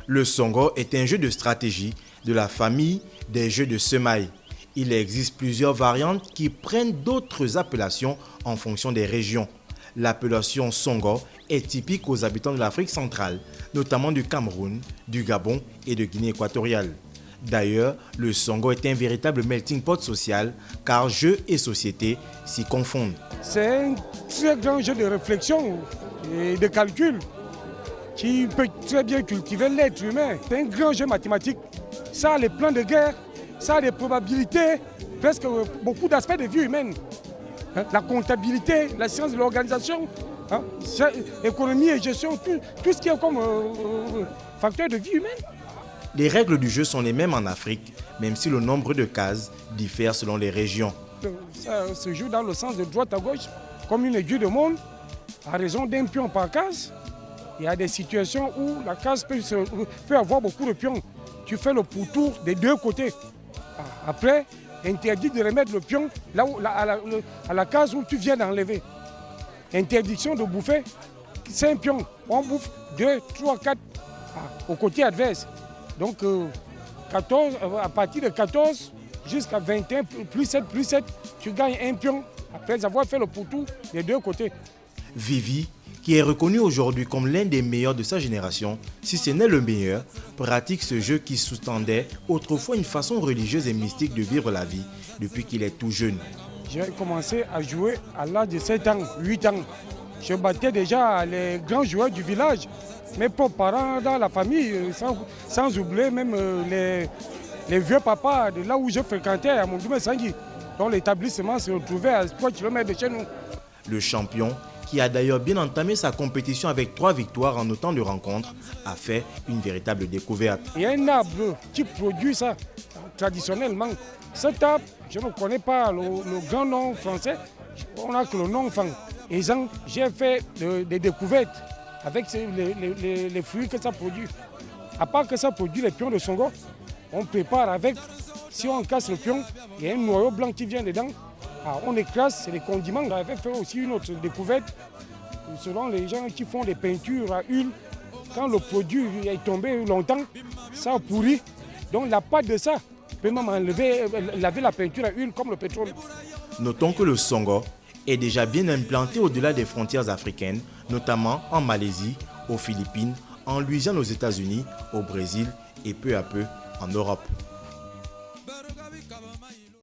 Le songo est un jeu de stratégie de la famille des jeux de semaille. Il existe plusieurs variantes qui prennent d'autres appellations en fonction des régions. L'appellation songo est typique aux habitants de l'Afrique centrale, notamment du Cameroun, du Gabon et de Guinée équatoriale. D'ailleurs, le songo est un véritable melting pot social car jeu et société s'y confondent. C'est un très grand jeu de réflexion et de calcul qui peut très bien cultiver l'être humain. C'est un grand jeu mathématique. Ça a les plans de guerre, ça a des probabilités, presque beaucoup d'aspects de vie humaine. La comptabilité, la science de l'organisation, économie et gestion, tout ce qui est comme facteur de vie humaine. Les règles du jeu sont les mêmes en Afrique, même si le nombre de cases diffère selon les régions. Ça se joue dans le sens de droite à gauche, comme une aiguille de montre, à raison d'un pion par case. Il y a des situations où la case peut avoir beaucoup de pions. Tu fais le pourtour des deux côtés. Après, interdit de remettre le pion là où, à la case où tu viens d'enlever. Interdiction de bouffer 5 pions. On bouffe 2, 3, 4 au côté adverse. Donc 14, à partir de 14 jusqu'à 21, plus 7, tu gagnes un pion après avoir fait le pourtour des deux côtés. Vivi, qui est reconnu aujourd'hui comme l'un des meilleurs de sa génération, si ce n'est le meilleur, pratique ce jeu qui sous-tendait autrefois une façon religieuse et mystique de vivre la vie depuis qu'il est tout jeune. J'ai commencé à jouer à l'âge de 7 ans, 8 ans. Je battais déjà les grands joueurs du village, mes propres parents dans la famille, sans oublier même les vieux papas de là où je fréquentais à Mondoumé-Sangui, dont l'établissement se retrouvait à 3 km de chez nous. Le champion, qui a d'ailleurs bien entamé sa compétition avec 3 victoires en autant de rencontres, a fait une véritable découverte. Il y a un arbre qui produit ça traditionnellement. Cet arbre, je ne connais pas le grand nom français, on n'a que le nom enfant. Et j'ai fait des découvertes avec les fruits que ça produit. À part que ça produit les pions de songo, on prépare avec, si on casse le pion, il y a un noyau blanc qui vient dedans. On écrase, c'est les condiments. On avait fait aussi une autre découverte, selon les gens qui font des peintures à huile. Quand le produit est tombé longtemps, ça a pourri. Donc la pâte de ça peut même laver la peinture à huile comme le pétrole. Notons que le songo est déjà bien implanté au-delà des frontières africaines, notamment en Malaisie, aux Philippines, en Louisiane aux États-Unis, au Brésil et peu à peu en Europe.